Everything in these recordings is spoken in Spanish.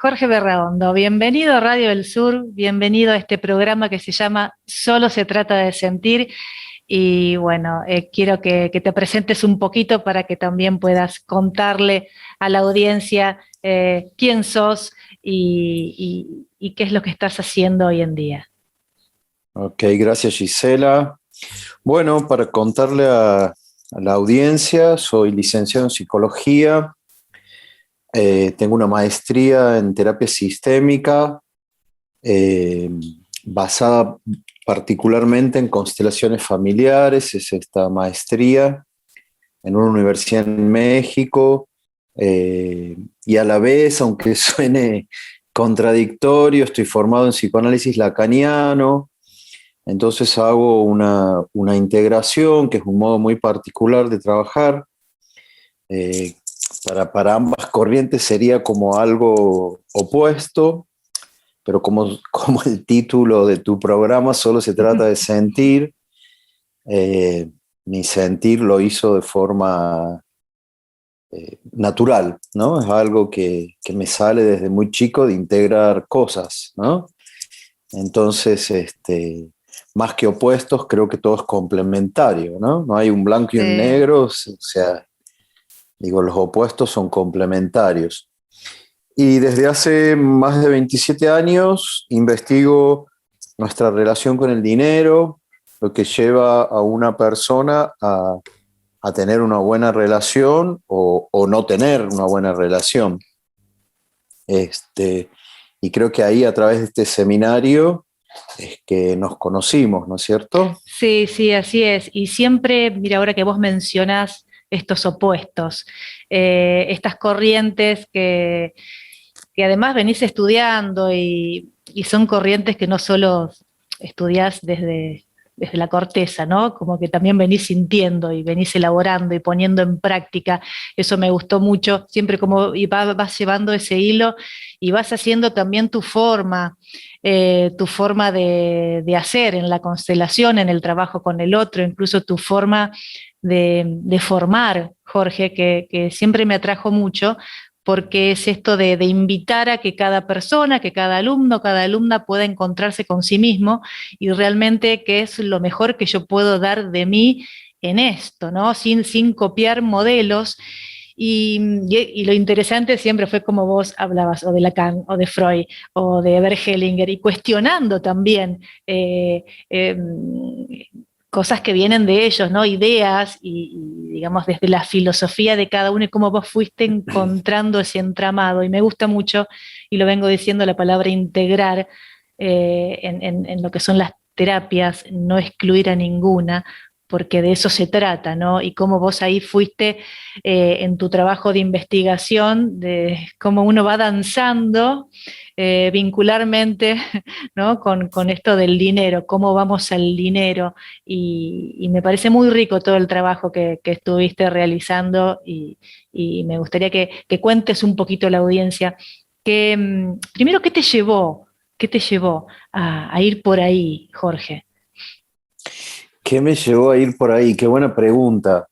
Jorge Berraondo, bienvenido a Radio del Sur, bienvenido a este programa que se llama Solo se trata de sentir. Y bueno, quiero que te presentes un poquito para que también puedas contarle a la audiencia quién sos y qué es lo que estás haciendo hoy en día. Ok, gracias Gisela. Bueno, para contarle a la audiencia, soy licenciado en psicología, tengo una maestría en terapia sistémica, eh, basada particularmente en constelaciones familiares, es esta maestría en una universidad en México, y a la vez, aunque suene contradictorio, estoy formado en psicoanálisis lacaniano. Entonces hago una integración, que es un modo muy particular de trabajar. Eh, para ambas corrientes sería como algo opuesto, pero como el título de tu programa solo se trata de sentir, eh, mi sentir lo hizo de forma natural, ¿no? Es algo que me sale desde muy chico de integrar cosas, ¿no? Entonces, más que opuestos, creo que todo es complementario, ¿no? No hay un blanco y un Sí. negro, o sea, digo, los opuestos son complementarios. Y desde hace más de 27 años investigo nuestra relación con el dinero, lo que lleva a una persona a tener una buena relación o no tener una buena relación. Y creo que ahí, a través de este seminario, es que nos conocimos, ¿no es cierto? Sí, sí, así es. Y siempre, mira, ahora que vos mencionás estos opuestos, estas corrientes que además venís estudiando y son corrientes que no solo estudiás desde la corteza, ¿no? Como que también venís sintiendo y venís elaborando y poniendo en práctica. Eso me gustó mucho, siempre como y vas llevando ese hilo y vas haciendo también tu forma de hacer en la constelación, en el trabajo con el otro, incluso tu forma de formar, Jorge, que siempre me atrajo mucho porque es esto de invitar a que cada persona, que cada alumno, cada alumna pueda encontrarse con sí mismo y realmente qué es lo mejor que yo puedo dar de mí en esto, ¿no? Sin copiar modelos. Y lo interesante siempre fue como vos hablabas, o de Lacan, o de Freud, o de Bert Hellinger, y cuestionando también cosas que vienen de ellos, ¿no? Ideas digamos, desde la filosofía de cada uno y cómo vos fuiste encontrando ese entramado. Y me gusta mucho, y lo vengo diciendo, la palabra integrar en lo que son las terapias, no excluir a ninguna, porque de eso se trata, ¿no? Y cómo vos ahí fuiste en tu trabajo de investigación, de cómo uno va danzando vincularmente, ¿no? Con esto del dinero, cómo vamos al dinero, y me parece muy rico todo el trabajo que estuviste realizando y me gustaría que cuentes un poquito a la audiencia, primero, qué te llevó a ir por ahí, Jorge? ¿Qué me llevó a ir por ahí? Qué buena pregunta.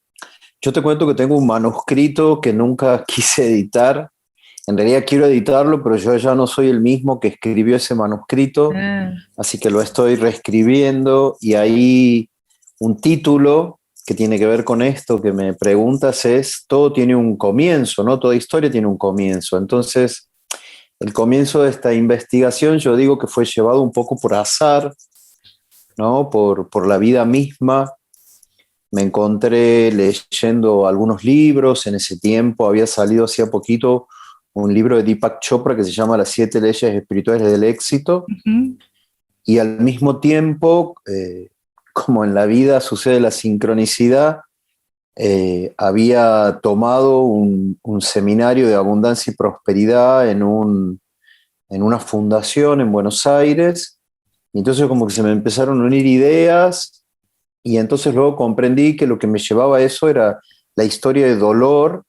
Yo te cuento que tengo un manuscrito que nunca quise editar. En realidad quiero editarlo, pero yo ya no soy el mismo que escribió ese manuscrito, Ah, así que lo estoy reescribiendo, y ahí un título que tiene que ver con esto que me preguntas es: todo tiene un comienzo, ¿no? Toda historia tiene un comienzo. Entonces, el comienzo de esta investigación yo digo que fue llevado un poco por azar, ¿no? Por la vida misma. Me encontré leyendo algunos libros. En ese tiempo había salido hacía poquito un libro de Deepak Chopra que se llama Las 7 leyes espirituales del éxito, ujú. y al mismo tiempo, como en la vida sucede la sincronicidad, había tomado un seminario de abundancia y prosperidad en una fundación en Buenos Aires, y entonces como que se me empezaron a unir ideas. Y entonces luego comprendí que lo que me llevaba a eso era la historia de dolor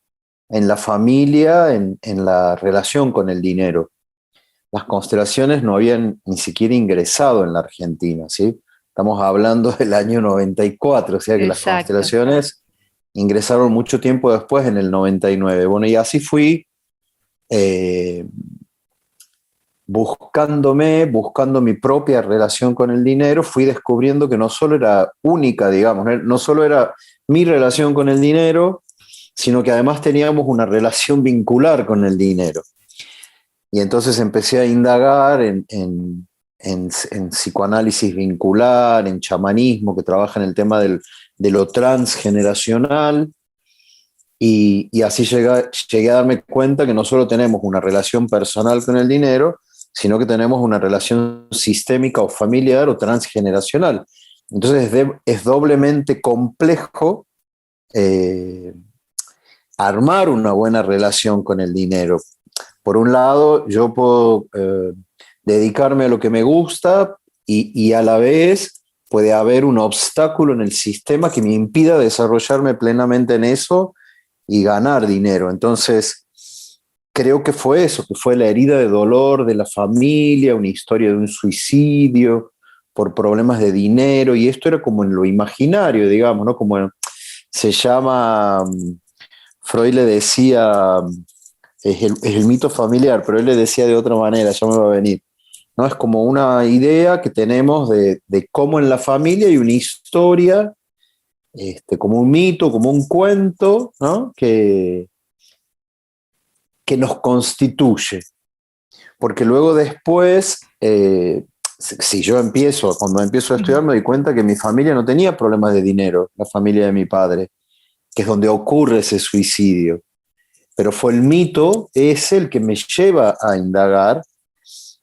en la familia, en la relación con el dinero. Las constelaciones no habían ni siquiera ingresado en la Argentina, ¿sí? Estamos hablando del año 94, o sea que las Exacto. constelaciones ingresaron mucho tiempo después, en el 99. Bueno, y así fui eh, buscando mi propia relación con el dinero, fui descubriendo que no solo era única, digamos, no solo era mi relación con el dinero, sino que además teníamos una relación vincular con el dinero. Y entonces empecé a indagar en psicoanálisis vincular, en chamanismo, que trabaja en el tema de lo transgeneracional, y así llegué a darme cuenta que no solo tenemos una relación personal con el dinero, sino que tenemos una relación sistémica o familiar o transgeneracional. Entonces es doblemente complejo armar una buena relación con el dinero. Por un lado, yo puedo dedicarme a lo que me gusta y a la vez puede haber un obstáculo en el sistema que me impida desarrollarme plenamente en eso y ganar dinero. Entonces, creo que fue eso, que fue la herida de dolor de la familia, una historia de un suicidio por problemas de dinero, y esto era como en lo imaginario, digamos, ¿no? Como se llama, Freud le decía, es el mito familiar, pero él le decía de otra manera, ya me va a venir, ¿no? Es como una idea que tenemos de cómo en la familia hay una historia, como un mito, como un cuento, ¿no? Que nos constituye. Porque luego después, si yo cuando empiezo a estudiar, me doy cuenta que mi familia no tenía problemas de dinero, la familia de mi padre, que es donde ocurre ese suicidio. Pero fue el mito, es el que me lleva a indagar,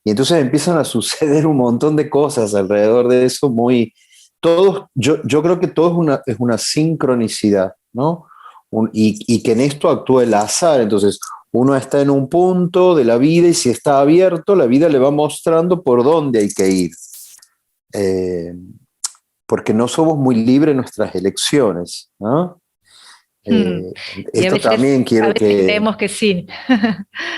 y entonces empiezan a suceder un montón de cosas alrededor de eso, yo creo que todo es una sincronicidad, ¿no? Y que en esto actúa el azar. Entonces, uno está en un punto de la vida y si está abierto, la vida le va mostrando por dónde hay que ir. Eh, Porque no somos muy libres en nuestras elecciones, ¿no? Mm. Y Esto también a quiero veces que... creemos que sí.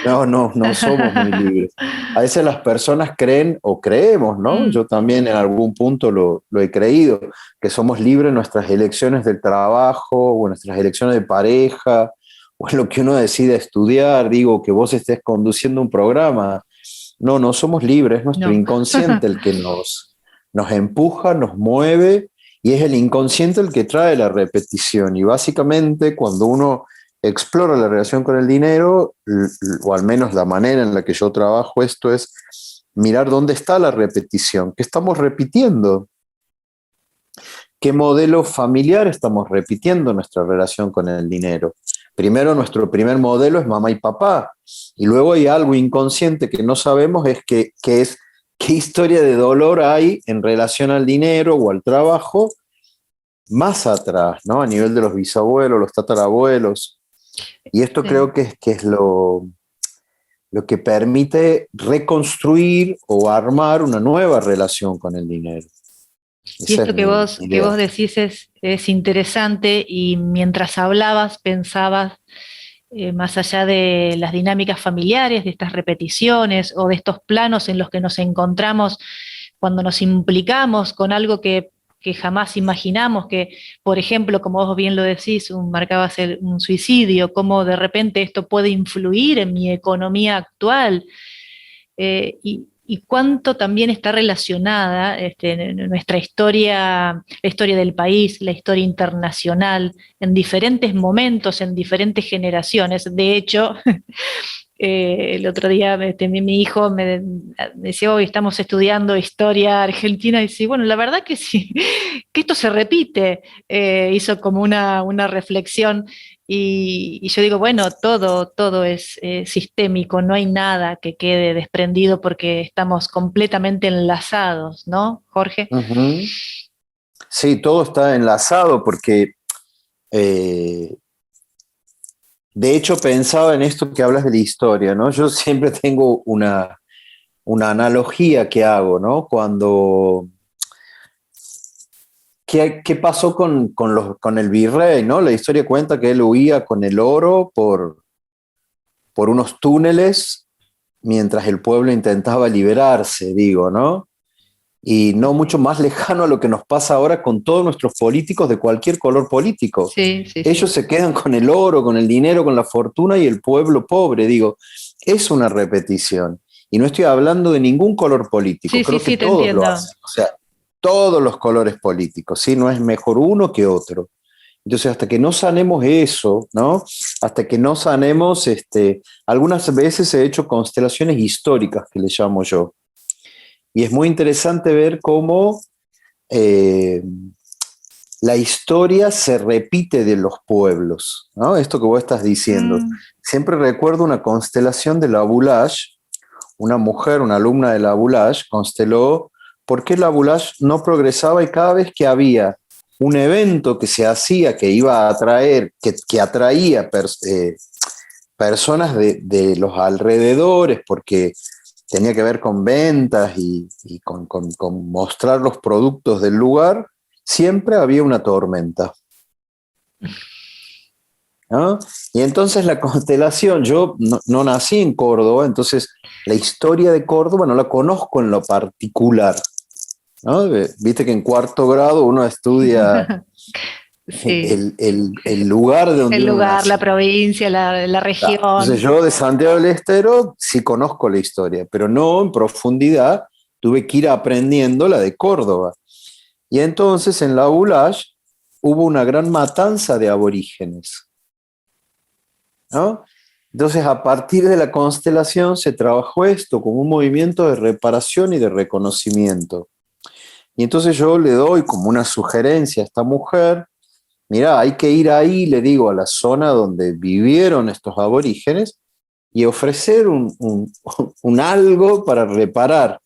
No somos muy libres. A veces las personas creen o creemos, ¿no? Mm. Yo también en algún punto lo he creído, que somos libres en nuestras elecciones del trabajo o en nuestras elecciones de pareja o en lo que uno decide estudiar. Digo, que vos estés conduciendo un programa. No somos libres, es nuestro No. inconsciente el que nos empuja, nos mueve, y es el inconsciente el que trae la repetición. Y básicamente cuando uno explora la relación con el dinero, o al menos la manera en la que yo trabajo esto, es mirar dónde está la repetición, qué estamos repitiendo, qué modelo familiar estamos repitiendo en nuestra relación con el dinero. Primero, nuestro primer modelo es mamá y papá, y luego hay algo inconsciente que no sabemos, es qué historia de dolor hay en relación al dinero o al trabajo más atrás, ¿no? A nivel de los bisabuelos, los tatarabuelos. Y esto Sí. creo que es lo que permite reconstruir o armar una nueva relación con el dinero. Y Esa es esto mi que idea. vos decís es interesante, y mientras hablabas pensabas, más allá de las dinámicas familiares, de estas repeticiones o de estos planos en los que nos encontramos cuando nos implicamos con algo que jamás imaginamos, que, por ejemplo, como vos bien lo decís, marcabas un suicidio, cómo de repente esto puede influir en mi economía actual, y cuánto también está relacionada nuestra historia, la historia del país, la historia internacional, en diferentes momentos, en diferentes generaciones. De hecho, el otro día mi hijo me decía, hoy estamos estudiando historia argentina, y sí, bueno, la verdad que sí, que esto se repite. Hizo como una reflexión, y yo digo, bueno, todo es sistémico, no hay nada que quede desprendido porque estamos completamente enlazados, ¿no, Jorge? Ujú. Sí, todo está enlazado porque, eh, de hecho, pensaba en esto que hablas de la historia, ¿no? Yo siempre tengo una analogía que hago, ¿no? ¿Qué pasó con el virrey, ¿no? La historia cuenta que él huía con el oro por unos túneles mientras el pueblo intentaba liberarse, digo, ¿no? Y no mucho más lejano a lo que nos pasa ahora con todos nuestros políticos de cualquier color político. Sí, sí, sí. Ellos se quedan con el oro, con el dinero, con la fortuna, y el pueblo pobre, digo, es una repetición. Y no estoy hablando de ningún color político, Sí, sí, creo que sí, te todos lo entiendo. hacen, o sea, todos los colores políticos, ¿sí? No es mejor uno que otro. Entonces, hasta que no sanemos eso, ¿no? Hasta que no sanemos, algunas veces he hecho constelaciones históricas, que le llamo yo. Y es muy interesante ver cómo eh, la historia se repite de los pueblos, ¿no? Esto que vos estás diciendo. Mm. Siempre recuerdo una constelación de la Boulage, una mujer, una alumna de la Boulage, consteló por qué la Boulage no progresaba y cada vez que había un evento que se hacía, que iba a atraer, que atraía personas de los alrededores, porque tenía que ver con ventas y con mostrar los productos del lugar, siempre había una tormenta, ¿no? Y entonces la constelación, yo no nací en Córdoba, entonces la historia de Córdoba no la conozco en lo particular, ¿no? Viste que en cuarto grado uno estudia Sí, el lugar de donde el uno lugar, la nació. provincia, la Entonces región. yo de Santiago del Estero sí conozco la historia, pero no en profundidad, tuve que ir aprendiendo la de Córdoba. Y entonces en la ULASH hubo una gran matanza de aborígenes, ¿no? Entonces a partir de la constelación se trabajó esto como un movimiento de reparación y de reconocimiento. Y entonces yo le doy como una sugerencia a esta mujer, mira, hay que ir ahí, le digo, a la zona donde vivieron estos aborígenes y ofrecer un algo para reparar.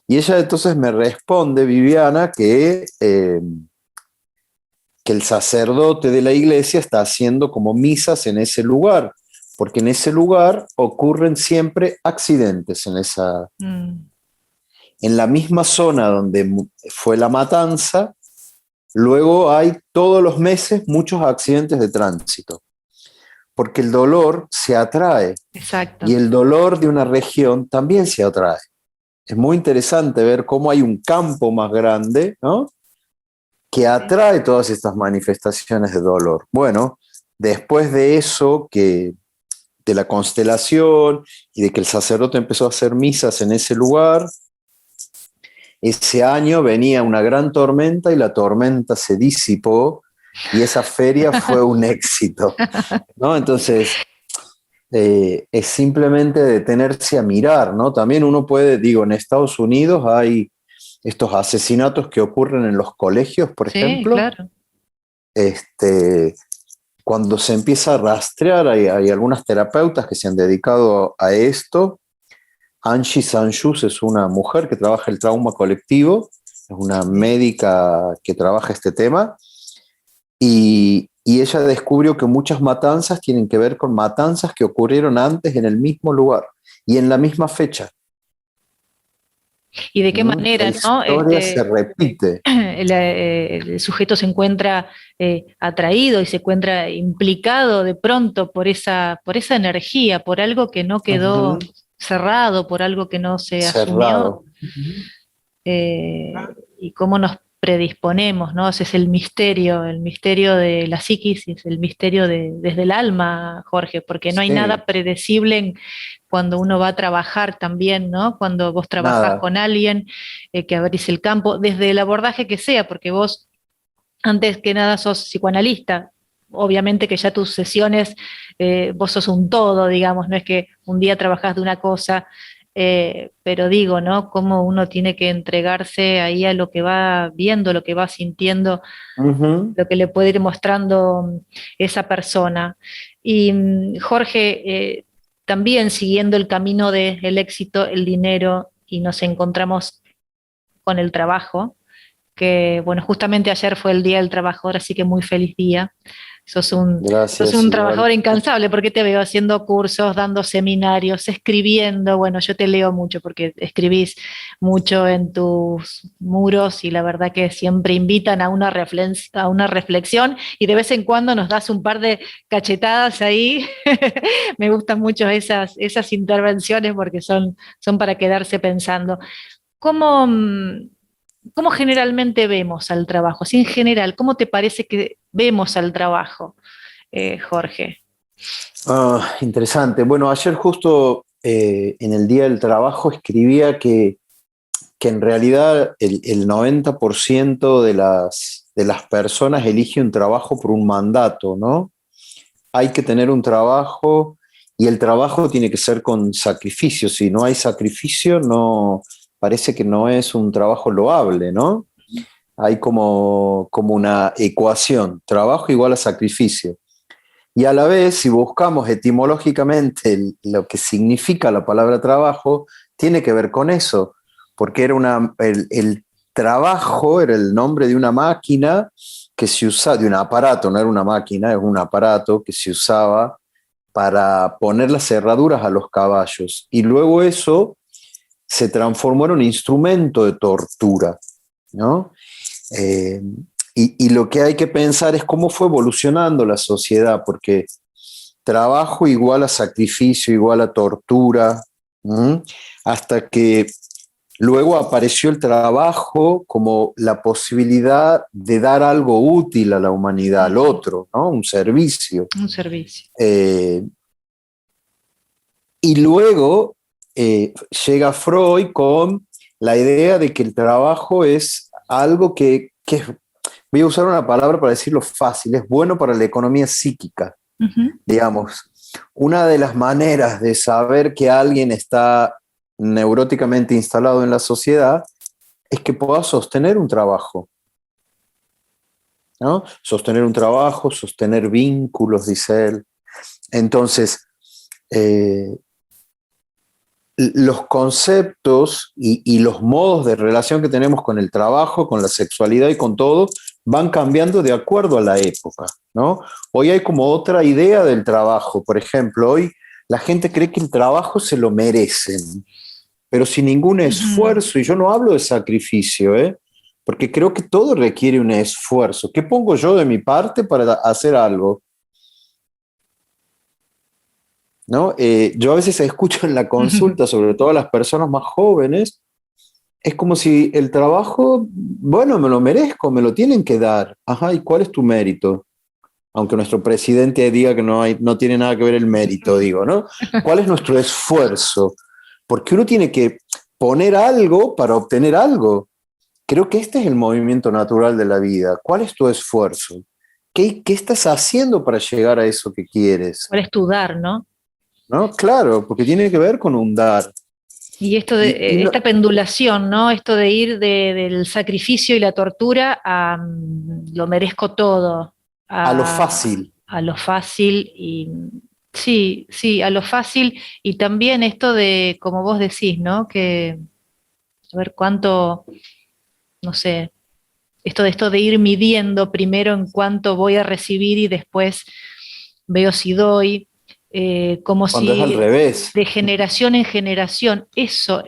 Y ella entonces me responde, Viviana, que el sacerdote de la iglesia está haciendo como misas en ese lugar, porque en ese lugar ocurren siempre accidentes Mm. en la misma zona donde fue la matanza, luego hay todos los meses muchos accidentes de tránsito, porque el dolor se atrae y Exacto. el dolor de una región también se atrae. Es muy interesante ver cómo hay un campo más grande, ¿no? Que Sí. atrae todas estas manifestaciones de dolor. Bueno, después de eso, de la constelación y de que el sacerdote empezó a hacer misas en ese lugar, ese año venía una gran tormenta y la tormenta se disipó y esa feria fue un éxito, ¿no? Entonces, es simplemente detenerse a mirar, ¿no? También uno puede, digo, en Estados Unidos hay estos asesinatos que ocurren en los colegios, por Sí, ejemplo, claro. este, cuando se empieza a rastrear, hay algunas terapeutas que se han dedicado a esto. Angie Sanjus es una mujer que trabaja el trauma colectivo, es una Sí. médica que trabaja este tema, y ella descubrió que muchas matanzas tienen que ver con matanzas que ocurrieron antes en el mismo lugar y en la misma fecha. ¿Y de qué La manera, no? historia se repite. El sujeto se encuentra atraído y se encuentra implicado de pronto por esa energía, por algo que no quedó Ujú. cerrado, por algo que no se asumió, Cerrado. y cómo nos predisponemos, ¿no? Ese es el misterio de la psiquis, es el misterio desde el alma, Jorge, porque no hay Sí, nada predecible cuando uno va a trabajar también, ¿no? Cuando vos trabajás nada. con alguien, que abrís el campo, desde el abordaje que sea, porque vos, antes que nada, sos psicoanalista. Obviamente que ya tus sesiones, vos sos un todo, digamos, no es que un día trabajás de una cosa, pero digo, ¿no? Cómo uno tiene que entregarse ahí a lo que va viendo, lo que va sintiendo, Ujú. lo que le puede ir mostrando esa persona. Y Jorge, también siguiendo el camino del éxito, el dinero, y nos encontramos con el trabajo, que bueno, justamente ayer fue el Día del Trabajador, así que muy feliz día. Sos Gracias, un igual. trabajador incansable porque te veo haciendo cursos, dando seminarios, escribiendo. Bueno, yo te leo mucho porque escribís mucho en tus muros y la verdad que siempre invitan a a una reflexión y de vez en cuando nos das un par de cachetadas ahí. Me gustan mucho esas intervenciones porque son para quedarse pensando. ¿Cómo, cómo generalmente vemos al trabajo? Así en general, ¿cómo te parece que vemos al trabajo, Jorge? Ah, interesante. Bueno, ayer justo en el Día del Trabajo escribía que en realidad el 90% de las personas elige un trabajo por un mandato, ¿no? Hay que tener un trabajo y el trabajo tiene que ser con sacrificio. Si no hay sacrificio, no, parece que no es un trabajo loable, ¿no? Hay como una ecuación, trabajo igual a sacrificio. Y a la vez, si buscamos etimológicamente lo que significa la palabra trabajo, tiene que ver con eso, porque el trabajo era el nombre de una máquina que se usaba, de un aparato, no era una máquina, es un aparato que se usaba para poner las cerraduras a los caballos. Y luego eso se transformó en un instrumento de tortura, ¿no? Eh, y lo que hay que pensar es cómo fue evolucionando la sociedad, porque trabajo igual a sacrificio, igual a tortura, ¿m? Hasta que luego apareció el trabajo como la posibilidad de dar algo útil a la humanidad, al otro, ¿no? Un servicio. Un servicio. Y luego llega Freud con la idea de que el trabajo es algo que es, voy a usar una palabra para decirlo fácil, es bueno para la economía psíquica. Digamos, una de las maneras de saber que alguien está neuróticamente instalado en la sociedad es que pueda sostener un trabajo, ¿no? Sostener un trabajo, sostener vínculos, dice él. Entonces, los conceptos y los modos de relación que tenemos con el trabajo, con la sexualidad y con todo, van cambiando de acuerdo a la época, ¿no? Hoy hay como otra idea del trabajo. Por ejemplo, hoy la gente cree que el trabajo se lo merecen, pero sin ningún esfuerzo, y yo no hablo de sacrificio, porque creo que todo requiere un esfuerzo. ¿Qué pongo yo de mi parte para hacer algo? ¿No? Yo a veces escucho en la consulta, sobre todo a las personas más jóvenes, es como si el trabajo, bueno, me lo merezco, me lo tienen que dar. Ajá, ¿y cuál es tu mérito? Aunque nuestro presidente diga que no tiene nada que ver el mérito, digo, ¿no? ¿Cuál es nuestro esfuerzo? Porque uno tiene que poner algo para obtener algo. Creo que este es el movimiento natural de la vida. ¿Cuál es tu esfuerzo? ¿Qué estás haciendo para llegar a eso que quieres? ¿Cuál es tu dar, no? ¿No? Claro, porque tiene que ver con un dar. Y esto de esta pendulación, ¿no? Esto de ir del sacrificio y la tortura a lo merezco todo, a lo fácil. a lo fácil y sí, sí, a lo fácil y también esto de, como vos decís, ¿no? Que a ver cuánto, no sé, esto de ir midiendo primero en cuánto voy a recibir y después veo si doy, como Cuando es al si revés. de generación en generación, eso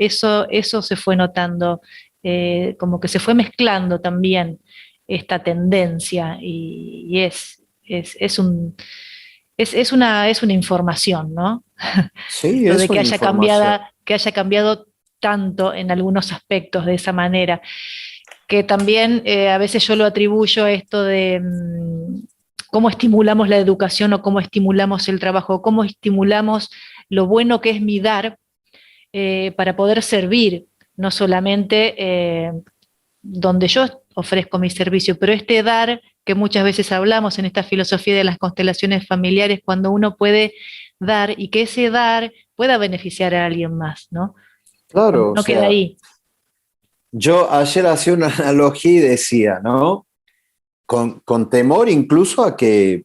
se fue notando, como que se fue mezclando también esta tendencia y es una información, ¿no? Sí, Esto de es una información. que haya cambiado tanto en algunos aspectos de esa manera que también a veces yo lo atribuyo a esto de cómo estimulamos la educación o cómo estimulamos el trabajo, cómo estimulamos lo bueno que es mi dar para poder servir, no solamente donde yo ofrezco mi servicio, pero este dar que muchas veces hablamos en esta filosofía de las constelaciones familiares, cuando uno puede dar y que ese dar pueda beneficiar a alguien más, ¿no? Claro, o No queda sea, ahí. yo ayer hacía una analogía y decía, ¿no? Con temor incluso eh,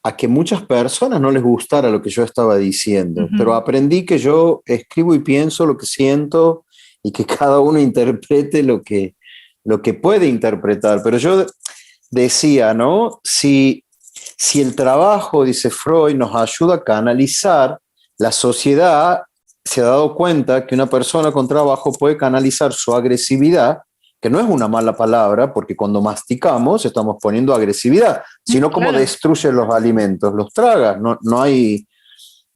a que muchas personas no les gustara lo que yo estaba diciendo, pero aprendí que yo escribo y pienso lo que siento y que cada uno interprete lo que puede interpretar. Pero yo decía, ¿no? Si el trabajo, dice Freud, nos ayuda a canalizar, la sociedad se ha dado cuenta que una persona con trabajo puede canalizar su agresividad, que no es una mala palabra, porque cuando masticamos estamos poniendo agresividad, sino como Claro. destruye los alimentos, los traga, no hay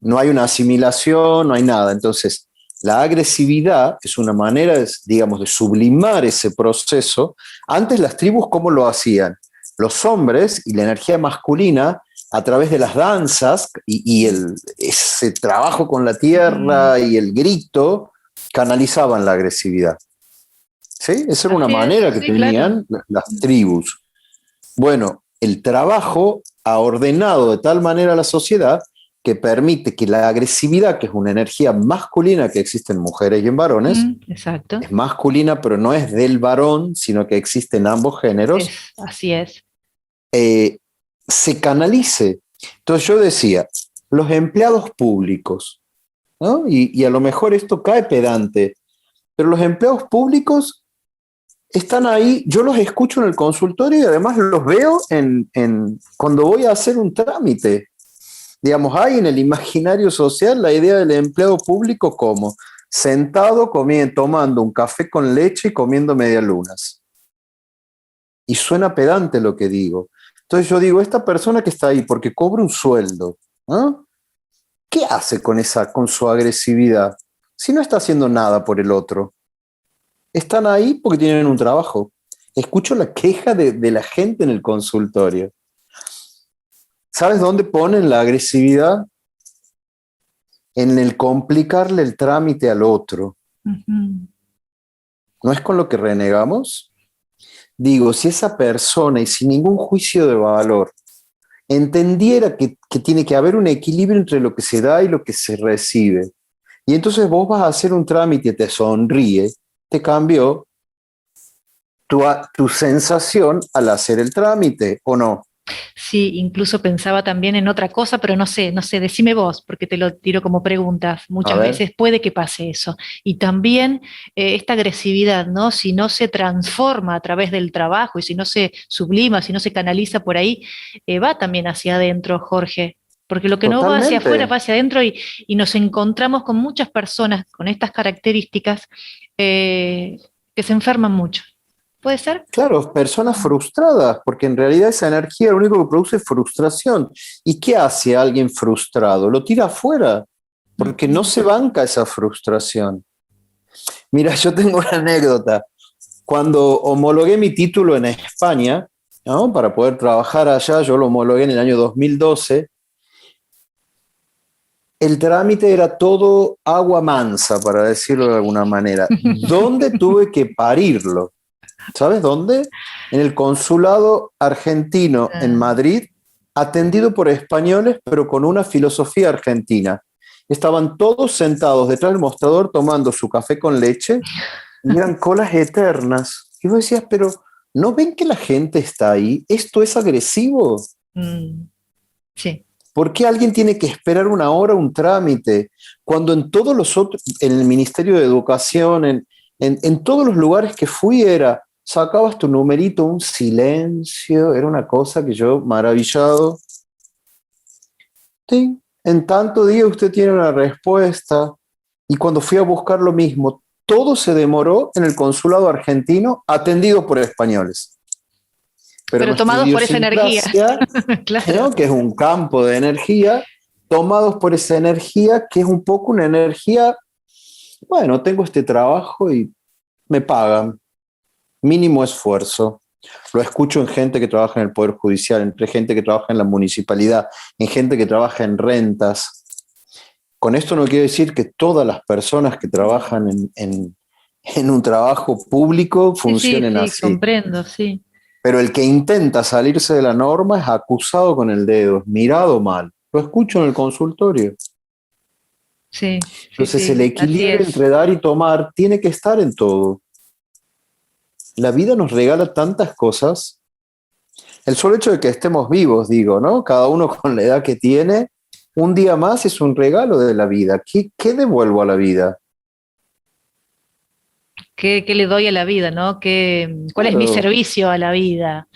una asimilación, no hay nada. Entonces, la agresividad es una manera, digamos, de sublimar ese proceso. Antes las tribus, ¿cómo lo hacían? Los hombres y la energía masculina a través de las danzas ese trabajo con la tierra y el grito, canalizaban la agresividad. ¿Sí? Esa era una Así manera es, que sí, claro. tenían las tribus. Bueno, el trabajo ha ordenado de tal manera a la sociedad que permite que la agresividad, que es una energía masculina que existe en mujeres y en varones, Exacto. es masculina, pero no es del varón, sino que existe en ambos géneros, Así es. eh, se canalice. Entonces yo decía, los empleados públicos, ¿no? Y a lo mejor esto cae pedante, pero los empleados públicos están ahí, yo los escucho en el consultorio y además los veo cuando voy a hacer un trámite. Digamos, hay en el imaginario social la idea del empleado público como sentado tomando un café con leche y comiendo medialunas. Y suena pedante lo que digo. Entonces yo digo, esta persona que está ahí porque cobra un sueldo, ¿no? ¿Qué hace con su agresividad? Si no está haciendo nada por el otro. Están ahí porque tienen un trabajo. Escucho la queja de la gente en el consultorio. ¿Sabes dónde ponen la agresividad? En el complicarle el trámite al otro. Ujú. ¿No es con lo que renegamos? Digo, si esa persona y sin ningún juicio de valor entendiera que tiene que haber un equilibrio entre lo que se da y lo que se recibe, y entonces vos vas a hacer un trámite y te sonríe, te cambió tu sensación al hacer el trámite, ¿o no? Sí, incluso pensaba también en otra cosa, pero no sé, decime vos, porque te lo tiro como preguntas. A Muchas ver, veces puede que pase eso. Y también esta agresividad, ¿no? Si no se transforma a través del trabajo y si no se sublima, si no se canaliza por ahí, va también hacia adentro, Jorge. Porque lo que no va hacia afuera totalmente. va hacia adentro y nos encontramos con muchas personas con estas características eh, que se enferman mucho. ¿Puede ser? Claro, personas frustradas, porque en realidad esa energía lo único que produce es frustración. ¿Y qué hace alguien frustrado? Lo tira afuera, porque no Ujú. se banca esa frustración. Mira, yo tengo una anécdota. Cuando homologué mi título en España, ¿no? Para poder trabajar allá, yo lo homologué en el año 2012. El trámite era todo agua mansa, para decirlo de alguna manera. ¿Dónde tuve que parirlo? ¿Sabes dónde? En el consulado argentino en Ah. Madrid, atendido por españoles, pero con una filosofía argentina. Estaban todos sentados detrás del mostrador tomando su café con leche y eran colas eternas. Y vos decías, pero ¿no ven que la gente está ahí? ¿Esto es agresivo? Mm, sí. ¿Por qué alguien tiene que esperar una hora un trámite? Cuando en todos los otros, en el Ministerio de Educación, en todos los lugares que fui era, sacabas tu numerito, un silencio, era una cosa que yo, maravillado. Sí, en tanto día usted tiene una respuesta. Y cuando fui a buscar lo mismo, todo se demoró en el consulado argentino, atendido por españoles. Pero Pero nuestra tomados por esa energía, idiosincrasia, claro. ¿no? Que es un campo de energía, tomados por esa energía, que es un poco una energía, bueno, tengo este trabajo y me pagan, mínimo esfuerzo. Lo escucho en gente que trabaja en el Poder Judicial, entre gente que trabaja en la municipalidad, en gente que trabaja en rentas. Con esto no quiero decir que todas las personas que trabajan en un trabajo público Sí, sí, funcionen sí, así. comprendo, sí. Pero el que intenta salirse de la norma es acusado con el dedo, es mirado mal. Lo escucho en el consultorio. Sí, sí, Entonces el sí, así equilibrio es. entre dar y tomar tiene que estar en todo. La vida nos regala tantas cosas. El solo hecho de que estemos vivos, digo, ¿no? Cada uno con la edad que tiene, un día más es un regalo de la vida. ¿Qué devuelvo a la vida? ¿Qué le doy a la vida, no? ¿Cuál es mi Claro. servicio a la vida?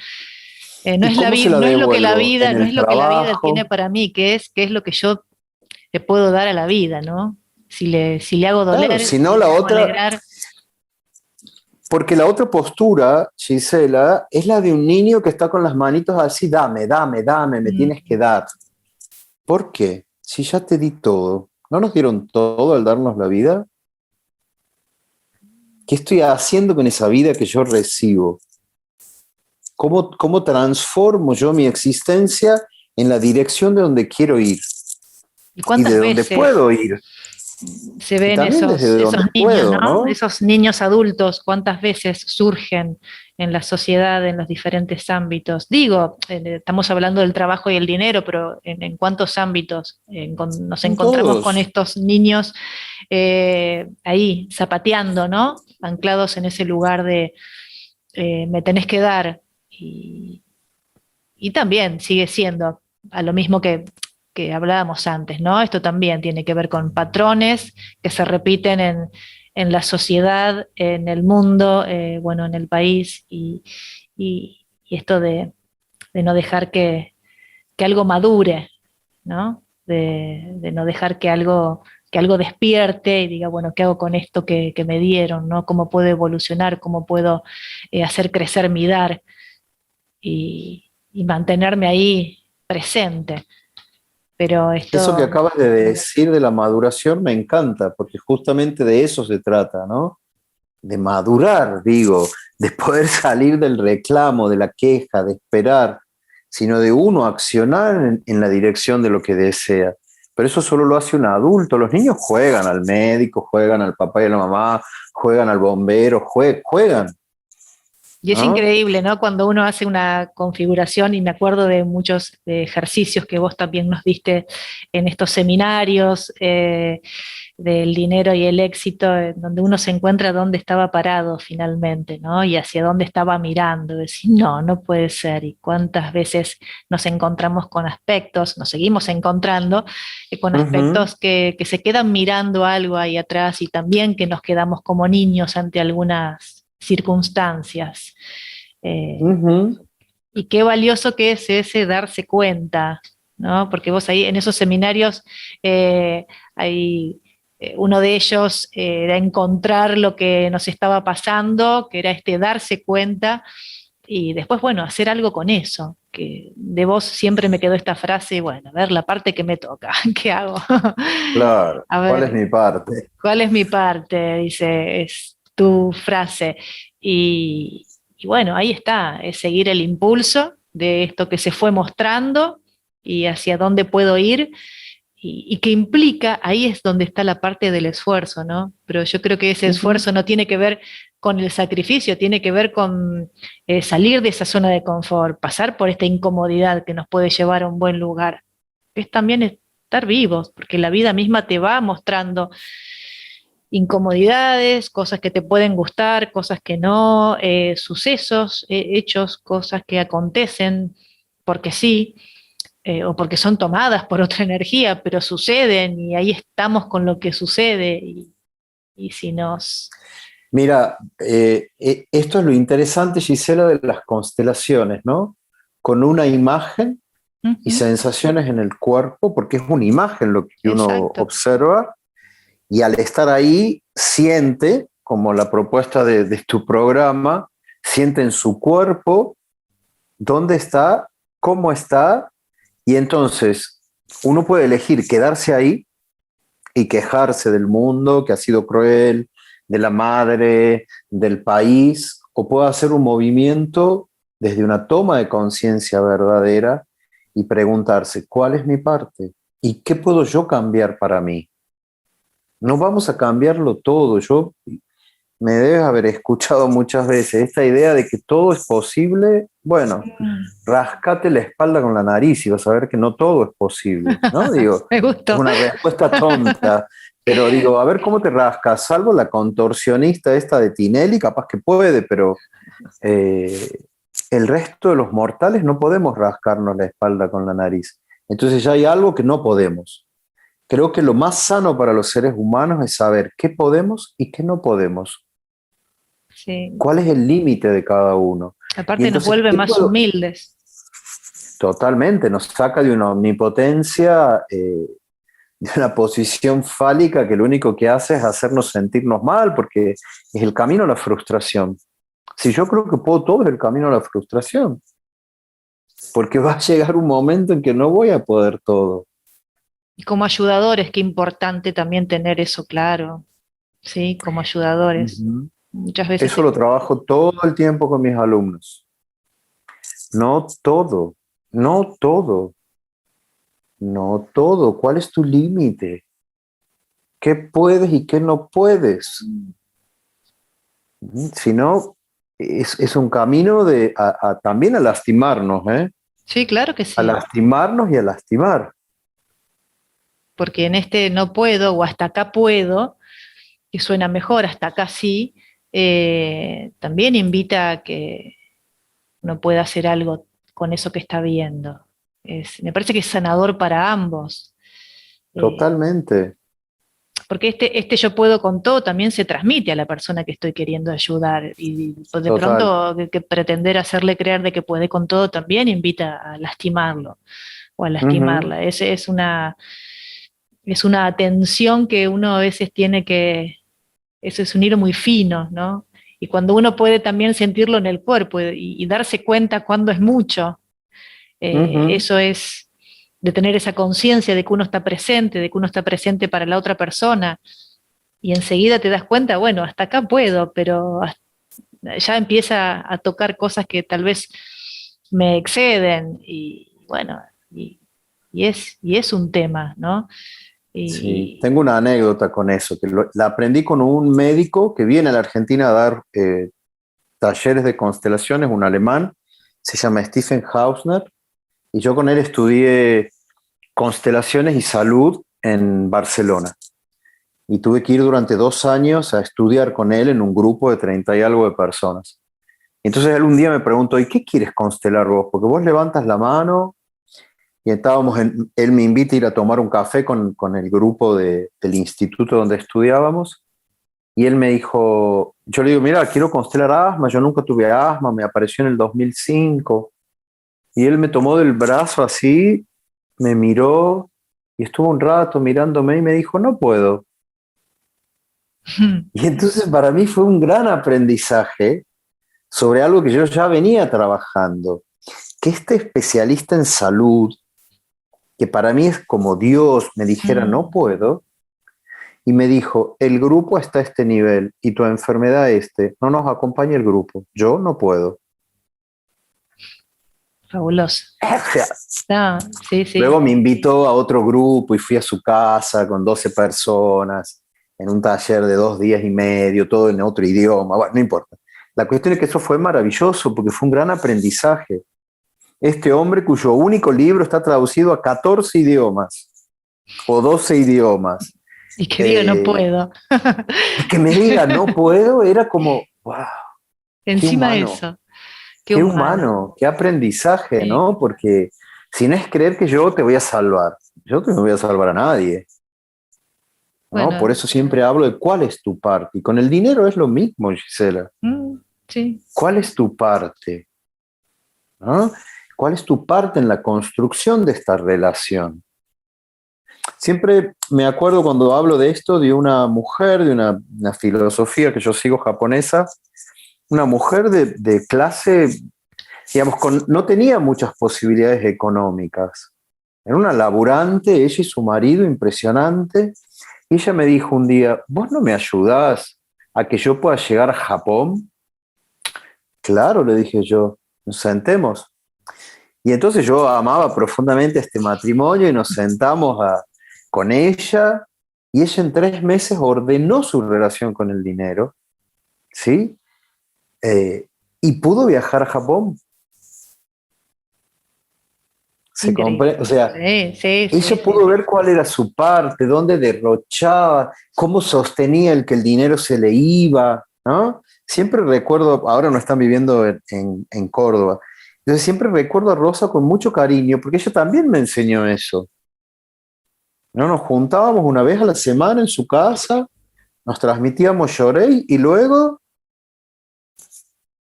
No ¿Y es la cómo se vida, la no es lo que la devuelvo? vida, En no el es lo que la vida tiene trabajo. para mí, qué es lo que yo le puedo dar a la vida, ¿no? Si le hago Claro, doler, si no si la le hago otra, alegrar. porque la otra postura, Gisela, es la de un niño que está con las manitos así, dame, dame, dame, me tienes que Mm, dar. ¿Por qué? Si ya te di todo. ¿No nos dieron todo al darnos la vida? ¿Qué estoy haciendo con esa vida que yo recibo? ¿Cómo transformo yo mi existencia en la dirección de donde quiero ir ¿Y y cuántas de donde veces puedo ir. se Y ven también desde esos donde niños, puedo, ¿no? ¿no? Esos niños adultos, cuántas veces surgen en la sociedad, en los diferentes ámbitos? Digo, estamos hablando del trabajo y el dinero, pero ¿en cuántos ámbitos nos En encontramos con todos. estos niños ahí, zapateando, ¿no? Anclados en ese lugar de me tenés que dar. Y también sigue siendo a lo mismo que hablábamos antes, ¿no? Esto también tiene que ver con patrones que se repiten en la sociedad, en el mundo, bueno, en el país, y esto de no dejar que algo madure, ¿no? De no dejar que algo despierte y diga, bueno, ¿qué hago con esto que me dieron? ¿No? ¿Cómo puedo evolucionar? ¿Cómo puedo hacer crecer mi dar? Y mantenerme ahí presente. Pero Eso que esto, acabas de decir de la maduración me encanta, porque justamente de eso se trata, ¿no? De madurar, digo, de poder salir del reclamo, de la queja, de esperar, sino de uno accionar en la dirección de lo que desea. Pero eso solo lo hace un adulto. Los niños juegan al médico, juegan al papá y a la mamá, juegan al bombero, juegan, y es ¿no? increíble, ¿no? Cuando uno hace una configuración, y me acuerdo de muchos ejercicios que vos también nos diste en estos seminarios del dinero y el éxito, en donde uno se encuentra dónde estaba parado finalmente, ¿no? Y hacia dónde estaba mirando, decir, no, no puede ser. Y cuántas veces nos encontramos con aspectos, nos seguimos encontrando con Ujú, aspectos que se quedan mirando algo ahí atrás y también que nos quedamos como niños ante algunas circunstancias. Eh, ujú. y qué valioso que es ese darse cuenta, ¿no? Porque vos ahí en esos seminarios hay uno de ellos era encontrar lo que nos estaba pasando, que era este darse cuenta y después, bueno, hacer algo con eso. Que de vos siempre me quedó esta frase, bueno, a ver, la parte que me toca, ¿qué hago? Claro, A ¿cuál es ver, mi parte? ¿cuál es mi parte? Dice, es tu frase. Y bueno, ahí está, es seguir el impulso de esto que se fue mostrando y hacia dónde puedo ir y que implica, ahí es donde está la parte del esfuerzo, ¿no? Pero yo creo que ese Ujú. esfuerzo no tiene que ver con el sacrificio, tiene que ver con salir de esa zona de confort, pasar por esta incomodidad que nos puede llevar a un buen lugar. Es también estar vivos, porque la vida misma te va mostrando incomodidades, cosas que te pueden gustar, cosas que no, sucesos, hechos, cosas que acontecen porque sí, o porque son tomadas por otra energía, pero suceden y ahí estamos con lo que sucede. Y si nos... Mira, esto es lo interesante, Gisela, de las constelaciones, ¿no? Con una imagen y Ujú, sensaciones en el cuerpo, porque es una imagen lo que uno exacto. observa, y al estar ahí siente, como la propuesta de tu programa, siente en su cuerpo dónde está, y entonces uno puede elegir quedarse ahí y quejarse del mundo que ha sido cruel, de la madre, del país, o puede hacer un movimiento desde una toma de conciencia verdadera y preguntarse, ¿cuál es mi parte? ¿Y qué puedo yo cambiar para mí? No vamos a cambiarlo todo. Yo me debes haber escuchado muchas veces esta idea de que todo es posible. Bueno, Mm. rascate la espalda con la nariz y vas a ver que no todo es posible, ¿no? Digo, Me es gustó. una respuesta tonta, pero digo, a ver cómo te rascas, salvo la contorsionista esta de Tinelli, capaz que puede, pero eh, el resto de los mortales no podemos rascarnos la espalda con la nariz. Entonces ya hay algo que no podemos. Creo que lo más sano para los seres humanos es saber qué podemos y qué no podemos. Sí. ¿Cuál es el límite de cada uno? Y Aparte nos entonces, vuelve ¿qué más puedo? humildes. Totalmente, nos saca de una omnipotencia, de una posición fálica que lo único que hace es hacernos sentirnos mal, porque es el camino a la frustración. Si yo creo que puedo todo, es el camino a la frustración, porque va a llegar un momento en que no voy a poder todo. Y como ayudadores, qué importante también tener eso claro, ¿sí? Como ayudadores. Ujú. Muchas veces Eso lo trabajo todo el tiempo con mis alumnos. No todo, no todo. no todo. ¿Cuál es tu límite? ¿Qué puedes y qué no puedes? Si no, es un camino también a lastimarnos, ¿eh? Sí, claro que A sí. lastimarnos y a lastimar. Porque en este no puedo o hasta acá puedo, que suena mejor, hasta acá sí, también invita a que uno pueda hacer algo con eso que está viendo. Me parece que es sanador para ambos. Eh, Totalmente. Porque este yo puedo con todo también se transmite a la persona que estoy queriendo ayudar y pues de Total. pronto que pretender hacerle creer de que puede con todo también invita a lastimarlo o a Ujú. lastimarla. Es una atención que uno a veces tiene que, eso es un hilo muy fino, ¿no? Y cuando uno puede también sentirlo en el cuerpo y darse cuenta cuando es mucho, Ujú. eso es de tener esa conciencia de que uno está presente, de que uno está presente para la otra persona, y enseguida te das cuenta, bueno, hasta acá puedo, pero ya empieza a tocar cosas que tal vez me exceden, y bueno, y es un tema, ¿no? Sí, Y, tengo una anécdota con eso, que la aprendí con un médico que viene a la Argentina a dar talleres de constelaciones, un alemán, se llama Stephen Hausner, y yo con él estudié constelaciones y salud en Barcelona. Y tuve que ir durante 2 años a estudiar con él en un grupo de 30 y algo de personas. Entonces él un día me preguntó, ¿y qué quieres constelar vos? Porque vos levantas la mano y él me invita a ir a tomar un café con el grupo del instituto donde estudiábamos. Y él me dijo, yo le digo, mira, quiero constelar asma, yo nunca tuve asma, me apareció en el 2005. Y él me tomó del brazo así, me miró y estuvo un rato mirándome y me dijo, no puedo. Y entonces para mí fue un gran aprendizaje sobre algo que yo ya venía trabajando, que este especialista en salud, que para mí es como Dios me dijera, no puedo, y me dijo, el grupo está a este nivel y tu enfermedad a este, no nos acompaña el grupo, yo no puedo. fabuloso. O sea, No, sí, sí. luego me invitó a otro grupo y fui a su casa con 12 personas en un taller de 2 días y medio, todo en otro idioma. Bueno, no importa. La cuestión es que eso fue maravilloso porque fue un gran aprendizaje. Este hombre cuyo único libro está traducido a 14 idiomas o 12 idiomas. Y que diga no eh, puedo. y que me diga, no puedo, era como, wow, Encima de eso, qué qué humano. humano, qué aprendizaje, Sí. ¿no? Porque si no es creer que yo te voy a salvar, yo no voy a salvar a nadie. ¿No? Por Bueno, eso siempre hablo de cuál es tu parte. Y con el dinero es lo mismo, Gisela. sí, ¿Cuál es tu parte? ¿No? ¿Cuál es tu parte en la construcción de esta relación? Siempre me acuerdo cuando hablo de esto de una mujer, de una filosofía que yo sigo japonesa, una mujer de clase, digamos, no tenía muchas posibilidades económicas. Era una laburante, ella y su marido, impresionante. Y ella me dijo un día, ¿vos no me ayudás a que yo pueda llegar a Japón? Claro, le dije yo, nos sentemos. Y entonces yo amaba profundamente este matrimonio y nos sentamos con ella y ella en 3 meses ordenó su relación con el dinero, ¿sí? Eh, y pudo viajar a Japón. O increíble. sea, Sí, sí, ella sí, sí. pudo ver cuál era su parte, dónde derrochaba, cómo sostenía el que el dinero se le iba, ¿no? Siempre recuerdo, ahora no están viviendo en Córdoba, entonces siempre recuerdo a Rosa con mucho cariño, porque ella también me enseñó eso, ¿no? Nos juntábamos una vez a la semana en su casa, nos transmitíamos Lloré y luego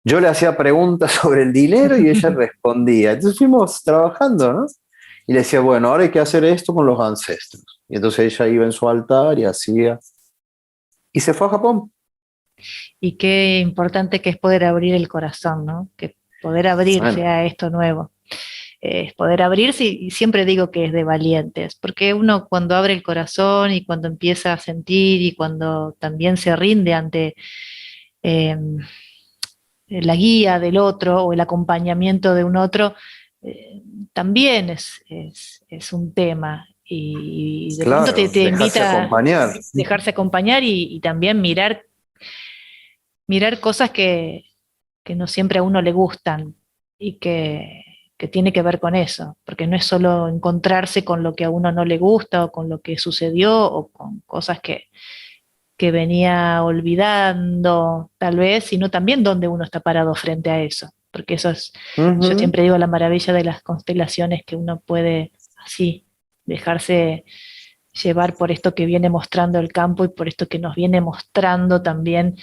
yo le hacía preguntas sobre el dinero y ella respondía. Entonces fuimos trabajando, ¿no? Y le decía, bueno, ahora hay que hacer esto con los ancestros. Y entonces ella iba en su altar y hacía. Y se fue a Japón. Y qué importante que es poder abrir el corazón, ¿no? Que poder abrirse Bueno, a esto nuevo. Es poder abrirse y siempre digo que es de valientes, porque uno cuando abre el corazón y cuando empieza a sentir y cuando también se rinde ante eh, la guía del otro o el acompañamiento de un otro, también es un tema. Y de pronto Claro, te dejarse invita a acompañar. dejarse acompañar y también mirar cosas que no siempre a uno le gustan y que tiene que ver con eso, porque no es solo encontrarse con lo que a uno no le gusta o con lo que sucedió o con cosas que venía olvidando tal vez, sino también dónde uno está parado frente a eso, porque eso es, yo Ujú. siempre digo, la maravilla de las constelaciones, que uno puede así dejarse llevar por esto que viene mostrando el campo y por esto que nos viene mostrando también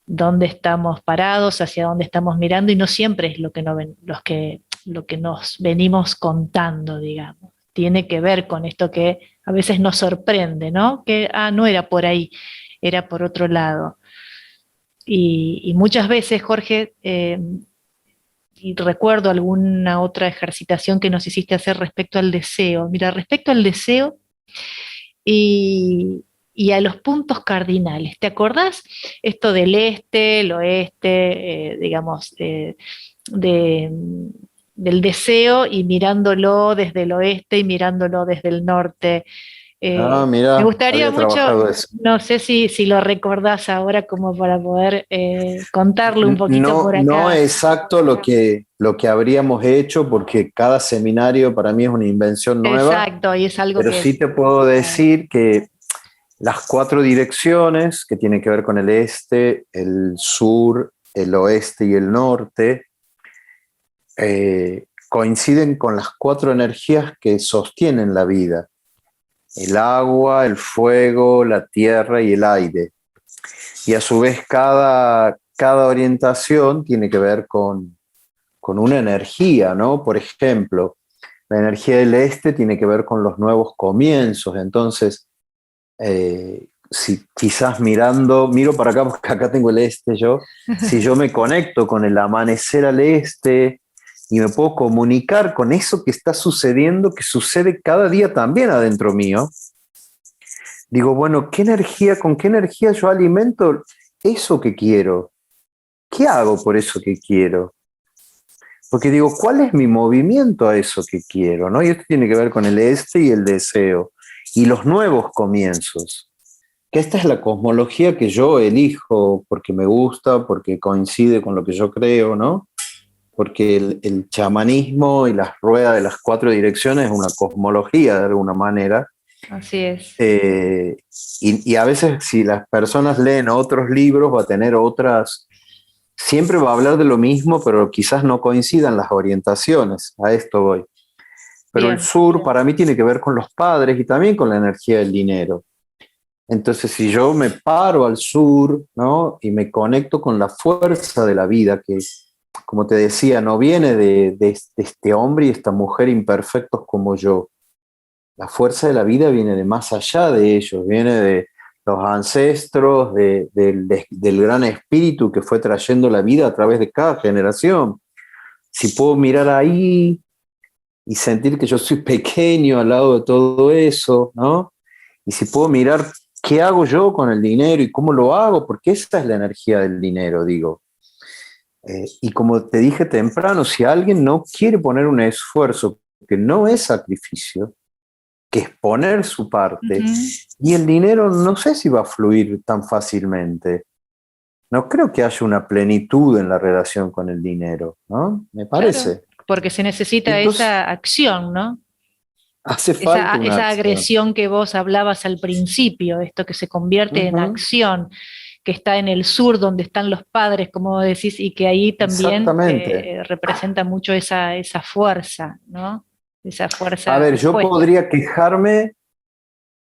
dónde estamos parados, hacia dónde estamos mirando, y no siempre es lo que, no ven, lo que nos venimos contando, digamos. Tiene que ver con esto que a veces nos sorprende, ¿no? Que, no era por ahí, era por otro lado. Y muchas veces, Jorge, y recuerdo alguna otra ejercitación que nos hiciste hacer respecto al deseo. Mira, respecto al deseo, y, y a los puntos cardinales. ¿Te acordás esto del este, el oeste, digamos, de, del deseo y mirándolo desde el oeste y mirándolo desde el norte? Ah, Me mira, gustaría había mucho, trabajado eso. no sé si lo recordás ahora como para poder contarlo un poquito No, por no acá. exacto lo que habríamos hecho, porque cada seminario para mí es una invención nueva, Exacto, y es algo pero que... sí te puedo decir que las cuatro direcciones que tienen que ver con el este, el sur, el oeste y el norte, coinciden con las cuatro energías que sostienen la vida: el agua, el fuego, la tierra y el aire. Y a su vez cada orientación tiene que ver con una energía, ¿no? Por ejemplo, la energía del este tiene que ver con los nuevos comienzos. Entonces, si quizás miro para acá, porque acá tengo el este yo, si yo me conecto con el amanecer al este y me puedo comunicar con eso que está sucediendo, que sucede cada día también adentro mío, digo, bueno, con qué energía yo alimento eso que quiero? ¿Qué hago por eso que quiero? Porque digo, ¿cuál es mi movimiento a eso que quiero? ¿No? Y esto tiene que ver con el este y el deseo y los nuevos comienzos. Que esta es la cosmología que yo elijo porque me gusta, porque coincide con lo que yo creo, ¿no? Porque el chamanismo y las ruedas de las cuatro direcciones es una cosmología de alguna manera. Así es. Eh, y a veces si las personas leen otros libros va a tener otras, siempre va a hablar de lo mismo, pero quizás no coincidan las orientaciones, a esto voy. Pero el Bien. sur para mí tiene que ver con los padres y también con la energía del dinero. Entonces, si yo me paro al sur, ¿no? Y me conecto con la fuerza de la vida, que, como te decía, no viene de este hombre y esta mujer imperfectos como yo. La fuerza de la vida viene de más allá de ellos, viene de los ancestros, del gran espíritu que fue trayendo la vida a través de cada generación. Si puedo mirar ahí y sentir que yo soy pequeño al lado de todo eso, ¿no? Y si puedo mirar qué hago yo con el dinero y cómo lo hago, porque esa es la energía del dinero, digo. Y como te dije temprano, si alguien no quiere poner un esfuerzo, que no es sacrificio, que es poner su parte, Ujú. y el dinero no sé si va a fluir tan fácilmente. No creo que haya una plenitud en la relación con el dinero, ¿no? Me Claro, parece. porque se necesita Entonces, esa acción, ¿no? hace falta una Esa acción. agresión que vos hablabas al principio, esto que se convierte en Uh-huh. acción, que está en el sur donde están los padres, como decís, y que ahí también Exactamente. representa mucho esa fuerza, ¿no? Esa A fuerza ver, yo opuesta. podría quejarme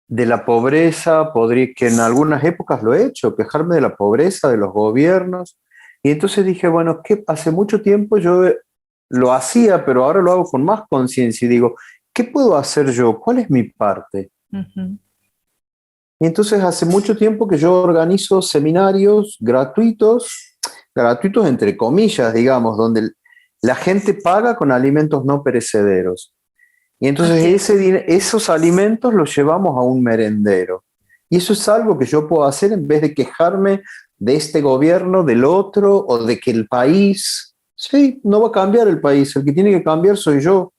de la pobreza, podría, que en algunas épocas lo he hecho, quejarme de la pobreza, de los gobiernos. Y entonces dije, bueno, que hace mucho tiempo yo lo hacía, pero ahora lo hago con más conciencia y digo, ¿qué puedo hacer yo? ¿Cuál es mi parte? Ujú. Y entonces hace mucho tiempo que yo organizo seminarios gratuitos, gratuitos entre comillas, digamos, donde la gente paga con alimentos no perecederos. Y entonces Así es. esos alimentos los llevamos a un merendero. Y eso es algo que yo puedo hacer en vez de quejarme de este gobierno, del otro, o de que el país. Sí, no va a cambiar el país, el que tiene que cambiar soy yo.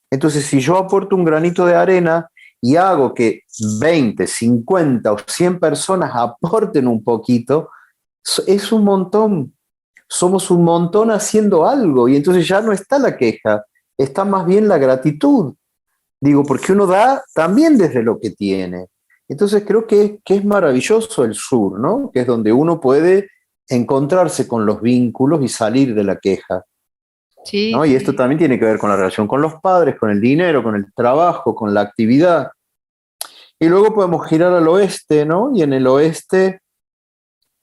Entonces, si yo aporto un granito de arena y hago que 20, 50 o 100 personas aporten un poquito, es un montón. Somos un montón haciendo algo y entonces ya no está la queja, está más bien la gratitud. Digo, porque uno da también desde lo que tiene. Entonces creo que es maravilloso el sur, ¿no? Que es donde uno puede encontrarse con los vínculos y salir de la queja, Sí, ¿no? Y esto sí. también tiene que ver con la relación con los padres, con el dinero, con el trabajo, con la actividad. Y luego podemos girar al oeste, ¿no? Y en el oeste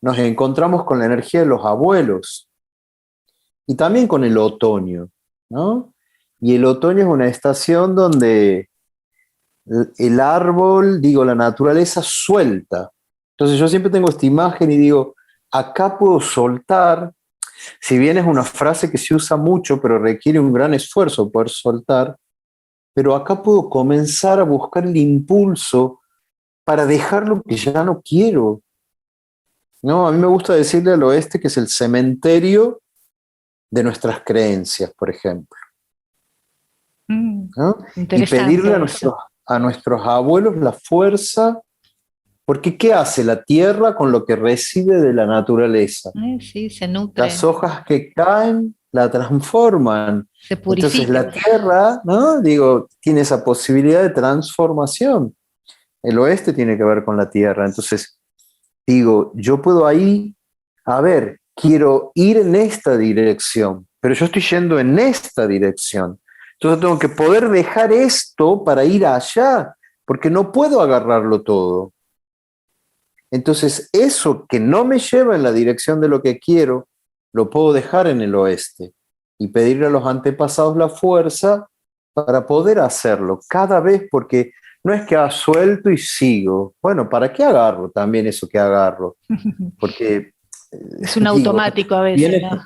nos encontramos con la energía de los abuelos y también con el otoño, ¿no? Y el otoño es una estación donde el árbol, digo, la naturaleza suelta. Entonces yo siempre tengo esta imagen y digo, acá puedo soltar, si bien es una frase que se usa mucho, pero requiere un gran esfuerzo poder soltar, pero acá puedo comenzar a buscar el impulso para dejar lo que ya no quiero. ¿No? A mí me gusta decirle al oeste que es el cementerio de nuestras creencias, por ejemplo. Mm, ¿No? Y pedirle interesante eso. a nuestros abuelos la fuerza, porque ¿qué hace la tierra con lo que recibe de la naturaleza? Sí, se Las nutre, hojas que caen la transforman. se Entonces purifica. la tierra, ¿no? Digo, tiene esa posibilidad de transformación. El oeste tiene que ver con la tierra. Entonces, digo, yo puedo ahí, a ver, quiero ir en esta dirección, pero yo estoy yendo en esta dirección. Entonces tengo que poder dejar esto para ir allá, porque no puedo agarrarlo todo. Entonces, eso que no me lleva en la dirección de lo que quiero, lo puedo dejar en el oeste y pedirle a los antepasados la fuerza para poder hacerlo cada vez, porque no es que suelto y sigo. Bueno, ¿para qué agarro también eso que agarro? Porque, Es un digo, automático a veces, tiene, ¿no?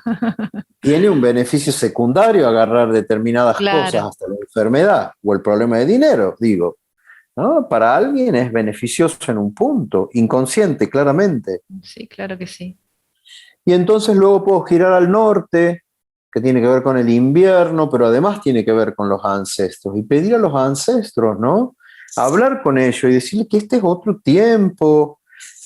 tiene un beneficio secundario agarrar determinadas cosas, Claro, hasta la enfermedad o el problema de dinero, digo. ¿No? Para alguien es beneficioso en un punto, inconsciente, claramente. sí, claro que sí. Y entonces luego puedo girar al norte, que tiene que ver con el invierno, pero además tiene que ver con los ancestros. Y pedir a los ancestros, ¿no? Hablar con ellos y decirle que este es otro tiempo,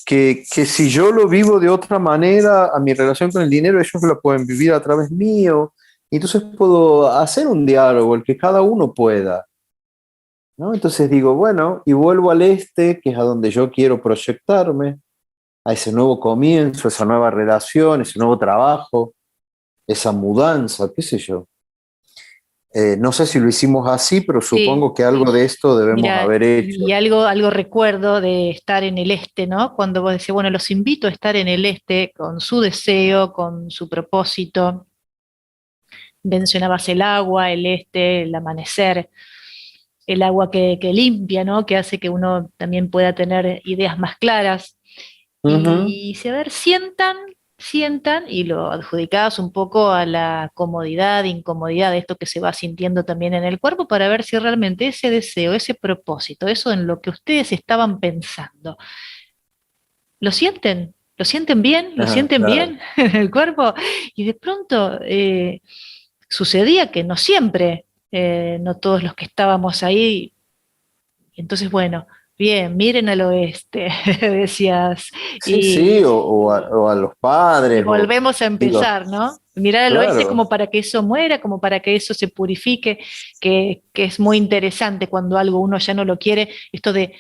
que si yo lo vivo de otra manera, a mi relación con el dinero, ellos lo pueden vivir a través mío. Y entonces puedo hacer un diálogo, el que cada uno pueda. ¿No? Entonces digo, bueno, y vuelvo al este, que es a donde yo quiero proyectarme, a ese nuevo comienzo, esa nueva relación, ese nuevo trabajo, esa mudanza, qué sé yo. No sé si lo hicimos así, pero Sí, supongo que algo de esto debemos mira, haber hecho. y algo recuerdo de estar en el este, ¿no? Cuando vos decís, bueno, los invito a estar en el este con su deseo, con su propósito. Mencionabas el agua, el este, el amanecer, el agua que limpia, ¿no? Que hace que uno también pueda tener ideas más claras. Ujú. Y si, a ver, sientan, y lo adjudicabas un poco a la comodidad, incomodidad de esto que se va sintiendo también en el cuerpo para ver si realmente ese deseo, ese propósito, eso en lo que ustedes estaban pensando, ¿lo sienten? ¿Lo sienten bien? ¿Lo Ajá, sienten claro. bien en el cuerpo? Y de pronto sucedía que no siempre, no todos los que estábamos ahí. Y entonces, bueno, bien, miren al oeste, decías, Sí, sí, y, o a los y padres, o volvemos a digo, empezar, ¿no? Mirar al oeste claro. como para que eso muera, como para que eso se purifique, que es muy interesante cuando algo uno ya no lo quiere, esto de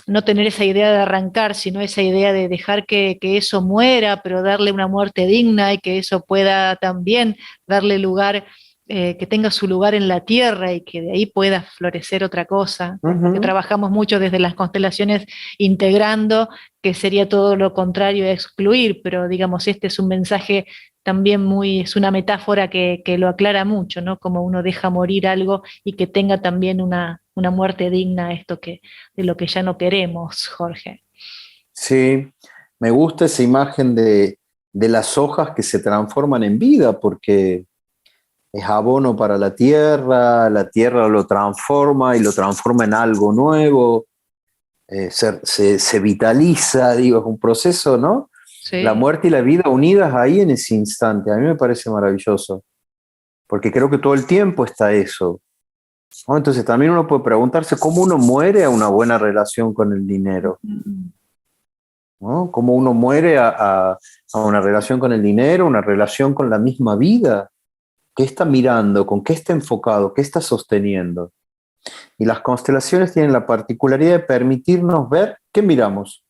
no tener esa idea de arrancar, sino esa idea de dejar que eso muera, pero darle una muerte digna y que eso pueda también darle lugar, que tenga su lugar en la tierra y que de ahí pueda florecer otra cosa, que Ujú. trabajamos mucho desde las constelaciones integrando, que sería todo lo contrario a excluir, pero digamos, este es un mensaje también muy, es una metáfora que lo aclara mucho, ¿no? Como uno deja morir algo y que tenga también una muerte digna, esto que, de lo que ya no queremos, Jorge. Sí, me gusta esa imagen de las hojas que se transforman en vida, porque es abono para la tierra lo transforma y lo transforma en algo nuevo, se vitaliza, digo, es un proceso, ¿no? La Sí. muerte y la vida unidas ahí en ese instante. A mí me parece maravilloso, porque creo que todo el tiempo está eso, ¿no? Entonces también uno puede preguntarse cómo uno muere a una buena relación con el dinero, Mm, ¿no? Cómo uno muere a una relación con el dinero, una relación con la misma vida. ¿Qué está mirando? ¿Con qué está enfocado? ¿Qué está sosteniendo? Y las constelaciones tienen la particularidad de permitirnos ver qué miramos,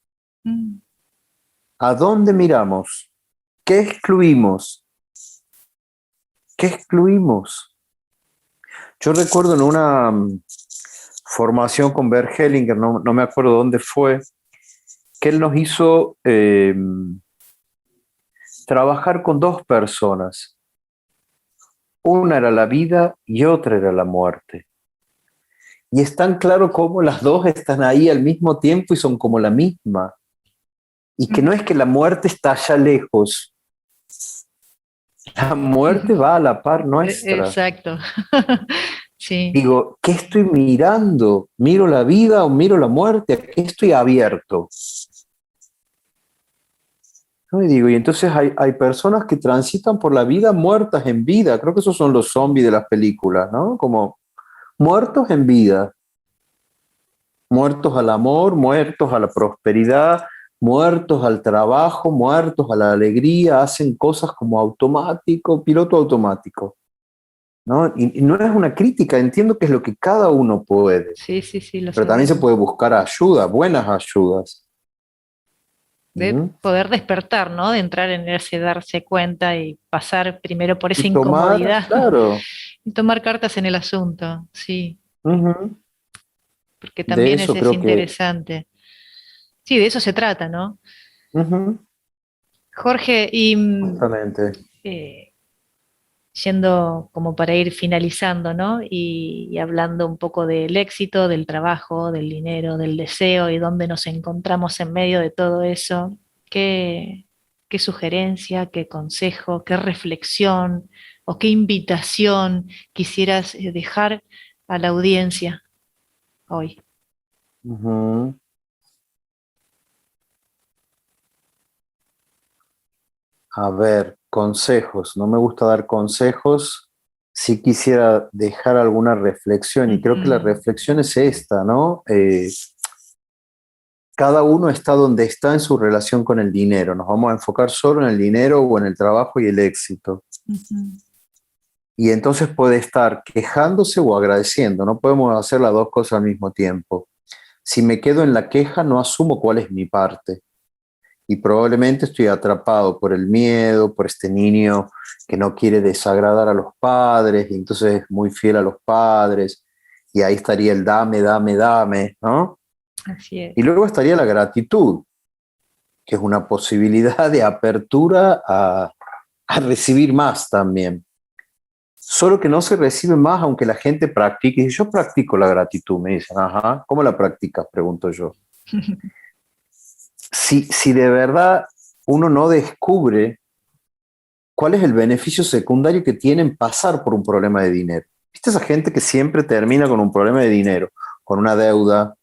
mm, a dónde miramos, qué excluimos, qué excluimos. Yo recuerdo en una formación con Bert Hellinger, no me acuerdo dónde fue, que él nos hizo trabajar con dos personas. Una era la vida y otra era la muerte. Y es tan claro cómo las dos están ahí al mismo tiempo y son como la misma. Y que no es que la muerte está allá lejos, la muerte mm. va a la par nuestra. Exacto. Sí. Digo, ¿qué estoy mirando? ¿Miro la vida o miro la muerte? ¿A qué estoy abierto? ¿No? Y digo, y entonces hay personas que transitan por la vida muertas en vida. Creo que esos son los zombies de las películas, ¿no? Como muertos en vida. Muertos al amor, muertos a la prosperidad, muertos al trabajo, muertos a la alegría. Hacen cosas como automático, piloto automático, ¿no? Y no es una crítica, entiendo que es lo que cada uno puede. Sí, sí, sí, lo Pero también se sabemos. puede buscar ayuda, buenas ayudas. De ¿Mm? poder despertar, ¿no? De entrar en ese darse cuenta y pasar primero por esa Y tomar, incomodidad claro, y tomar cartas en el asunto, sí, ujú, porque de también eso es creo que, interesante. Sí, de eso se trata, ¿no? ujú, Jorge, y justamente. eh, yendo como para ir finalizando, ¿no? Y hablando un poco del éxito, del trabajo, del dinero, del deseo y dónde nos encontramos en medio de todo eso, ¿qué, qué sugerencia, qué consejo, qué reflexión o qué invitación quisieras dejar a la audiencia hoy? Ujú. A ver, consejos. No me gusta dar consejos. Sí quisiera dejar alguna reflexión y creo que la Ujú. reflexión es esta, ¿no? Cada uno está donde está en su relación con el dinero. Nos vamos a enfocar solo en el dinero o en el trabajo y el éxito. Ujú. Y entonces puede estar quejándose o agradeciendo. No podemos hacer las dos cosas al mismo tiempo. Si me quedo en la queja, no asumo cuál es mi parte. Y probablemente estoy atrapado por el miedo, por este niño que no quiere desagradar a los padres, y entonces es muy fiel a los padres. Y ahí estaría el dame, dame, dame, ¿no? Así es. Y luego estaría la gratitud, que es una posibilidad de apertura a recibir más también. Solo que no se recibe más aunque la gente practique. Y yo practico la gratitud, me dicen, ajá, ¿cómo la practicas? Pregunto yo. Si de verdad uno no descubre cuál es el beneficio secundario que tienen pasar por un problema de dinero. ¿Viste esa gente que siempre termina con un problema de dinero, con una deuda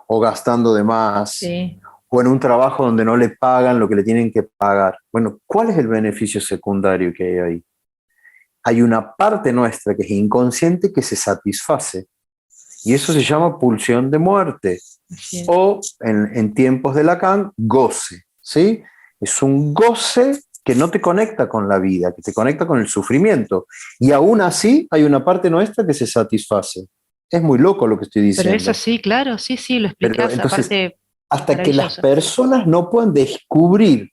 o gastando de más Sí, o en un trabajo donde no le pagan lo que le tienen que pagar? Bueno, ¿cuál es el beneficio secundario que hay ahí? Hay una parte nuestra que es inconsciente que se satisface y eso se llama pulsión de muerte así es. o en tiempos de Lacan, goce, ¿sí? Es un goce que no te conecta con la vida, que te conecta con el sufrimiento. Y aún así hay una parte nuestra que se satisface. Es muy loco lo que estoy Pero eso diciendo. sí, claro, sí, sí, lo Pero explicás, entonces, aparte, hasta que las maravilloso. personas no puedan descubrir,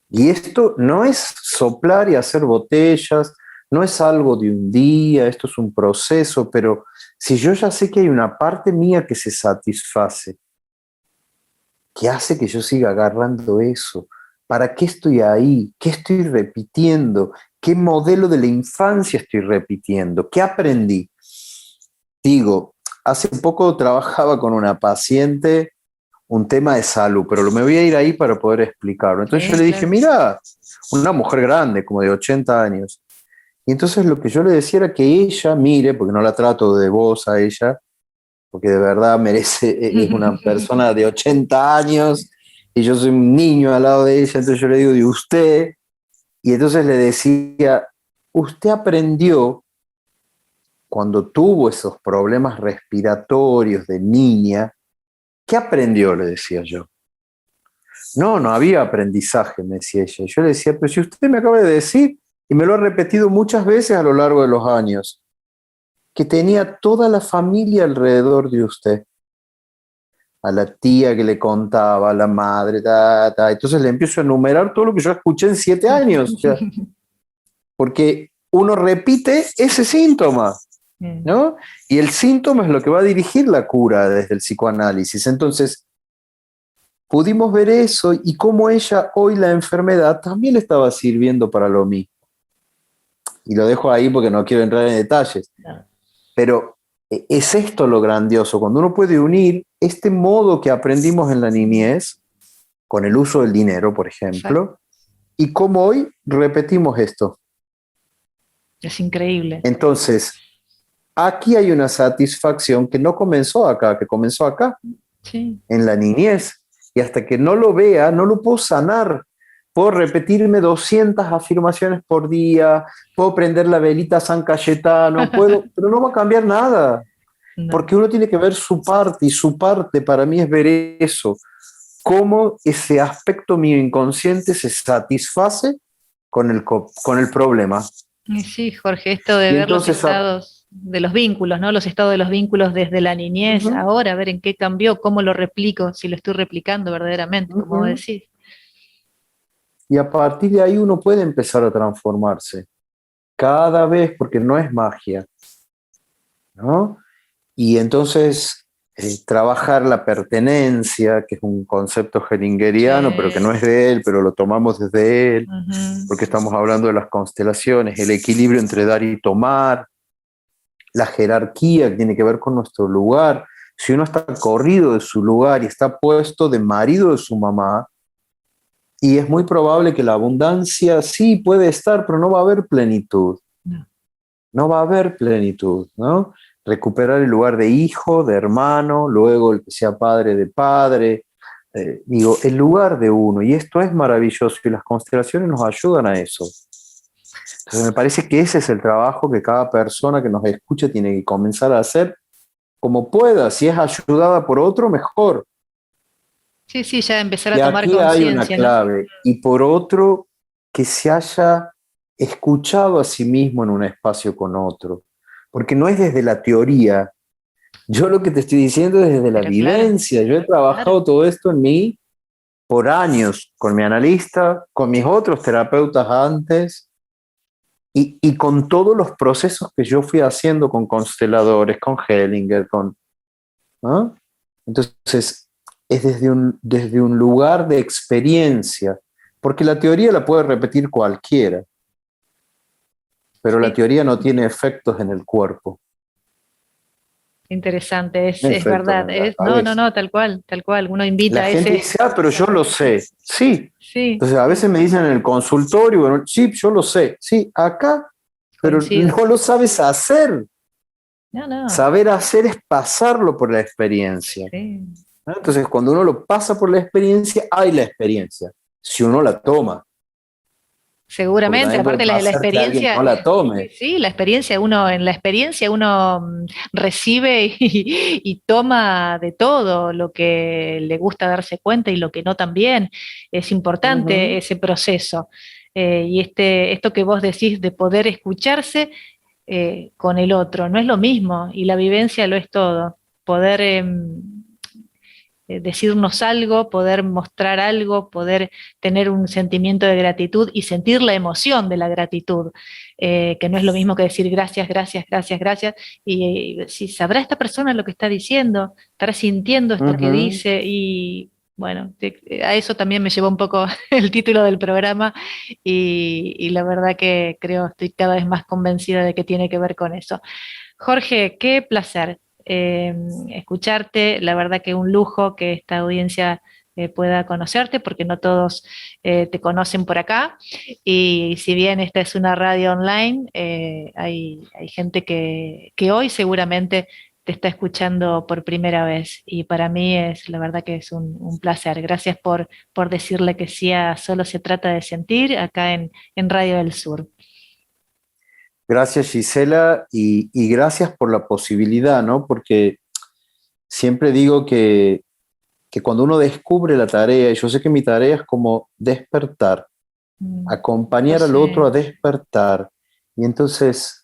y esto no es soplar y hacer botellas, no es algo de un día, esto es un proceso, pero si yo ya sé que hay una parte mía que se satisface, ¿qué hace que yo siga agarrando eso? ¿Para qué estoy ahí? ¿Qué estoy repitiendo? ¿Qué modelo de la infancia estoy repitiendo? ¿Qué aprendí? Digo, hace poco trabajaba con una paciente un tema de salud, pero me voy a ir ahí para poder explicarlo. Entonces yo Sí, le dije, claro. mira, una mujer grande, como de 80 años. Y entonces lo que yo le decía era que ella mire, porque no la trato de vos a ella, porque de verdad merece, es una persona de 80 años, y yo soy un niño al lado de ella, entonces yo le digo de usted, y entonces le decía, usted aprendió cuando tuvo esos problemas respiratorios de niña, ¿qué aprendió? Le decía yo. No, no había aprendizaje, me decía ella. Yo le decía, pero si usted me acaba de decir, y me lo ha repetido muchas veces a lo largo de los años, que tenía toda la familia alrededor de usted, a la tía que le contaba, a la madre, ta, ta. Entonces le empiezo a enumerar todo lo que yo escuché en 7 años, o sea, porque uno repite ese síntoma, ¿no? Y el síntoma es lo que va a dirigir la cura desde el psicoanálisis. Entonces, pudimos ver eso y cómo ella hoy la enfermedad también le estaba sirviendo para lo mismo. Y lo dejo ahí porque no quiero entrar en detalles. No. Pero es esto lo grandioso, cuando uno puede unir este modo que aprendimos en la niñez, con el uso del dinero, por ejemplo, y cómo hoy repetimos esto. Es increíble. Entonces, aquí hay una satisfacción que no comenzó acá, que comenzó acá, sí, en la niñez. Y hasta que no lo vea, no lo puedo sanar. Puedo repetirme 200 afirmaciones por día, puedo prender la velita San Cayetano, puedo, pero no va a cambiar nada. No. Porque uno tiene que ver su parte, y su parte para mí es ver eso, cómo ese aspecto mío inconsciente se satisface con el problema. Sí, Jorge, esto de ver los estados de los vínculos, ¿no? Los estados de los vínculos desde la niñez, ahora, a ver en qué cambió, cómo lo replico, si lo estoy replicando verdaderamente, como decís. Y a partir de ahí uno puede empezar a transformarse cada vez, porque no es magia, ¿no? Y entonces trabajar la pertenencia, que es un concepto hellingeriano, pero que no es de él, pero lo tomamos desde él, porque estamos hablando de las constelaciones, el equilibrio entre dar y tomar, la jerarquía que tiene que ver con nuestro lugar. Si uno está corrido de su lugar y está puesto de marido de su mamá, y es muy probable que la abundancia sí puede estar, pero no va a haber plenitud. No va a haber plenitud, ¿no? Recuperar el lugar de hijo, de hermano, luego el que sea padre de padre, digo, el lugar de uno, y esto es maravilloso, y las constelaciones nos ayudan a eso. Entonces me parece que ese es el trabajo que cada persona que nos escucha tiene que comenzar a hacer como pueda. Si es ayudada por otro, mejor. Sí, sí, ya empezar a tomar conciencia. Aquí hay una clave, ¿no? Y por otro, que se haya escuchado a sí mismo en un espacio con otro, porque no es desde la teoría. Yo lo que te estoy diciendo es desde la vivencia. Yo he trabajado todo esto en mí por años, con mi analista, con mis otros terapeutas antes, y con todos los procesos que yo fui haciendo con consteladores, con Hellinger, ¿no? Entonces, es desde un lugar de experiencia, porque la teoría la puede repetir cualquiera, pero la teoría no tiene efectos en el cuerpo. Interesante, es verdad. No, tal cual. Uno invita la a gente dice, pero yo lo sé. Sí. Entonces, a veces me dicen en el consultorio, bueno, sí, yo lo sé. Sí, acá, pero no lo sabes hacer. No. Saber hacer es pasarlo por la experiencia. Sí. Entonces, cuando uno lo pasa por la experiencia, hay la experiencia, si uno la toma. Seguramente, aparte la experiencia. No la tome. Sí, en la experiencia uno recibe y toma de todo lo que le gusta darse cuenta y lo que no también. Es importante ese proceso. Y esto que vos decís de poder escucharse con el otro, no es lo mismo, y la vivencia lo es todo. Poder decirnos algo, poder mostrar algo, poder tener un sentimiento de gratitud y sentir la emoción de la gratitud, que no es lo mismo que decir gracias, y si sabrá esta persona lo que está diciendo, estará sintiendo esto que dice, y bueno, a eso también me llevó un poco el título del programa, y la verdad que estoy cada vez más convencida de que tiene que ver con eso. Jorge, qué placer escucharte, la verdad que un lujo que esta audiencia pueda conocerte, porque no todos te conocen por acá, y si bien esta es una radio online, hay gente que hoy seguramente te está escuchando por primera vez y para mí es la verdad que es un placer. Gracias por decirle que sí a Solo se trata de sentir acá en Radio del Sur. Gracias, Gisela, y gracias por la posibilidad, ¿no? Porque siempre digo que cuando uno descubre la tarea, y yo sé que mi tarea es como despertar, Lo acompañar al otro sé. a despertar. Y entonces,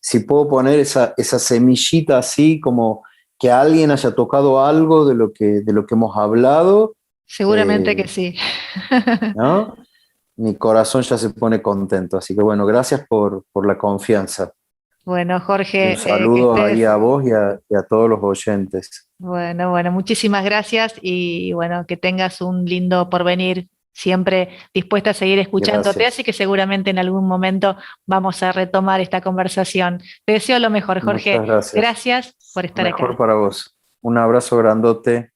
si puedo poner esa semillita así, como que alguien haya tocado algo de lo que hemos hablado, Seguramente que eh, sí. ¿no? Mi corazón ya se pone contento. Así que bueno, gracias por la confianza. Bueno, Y un Jorge, que saludo ahí estés. a vos y a todos los oyentes. Bueno, muchísimas gracias y bueno, que tengas un lindo porvenir, siempre dispuesta a seguir escuchándote, así Gracias. que seguramente en algún momento vamos a retomar esta conversación. Te deseo lo mejor, Jorge. Muchas gracias. Gracias por Lo estar mejor acá. para vos. Un abrazo grandote.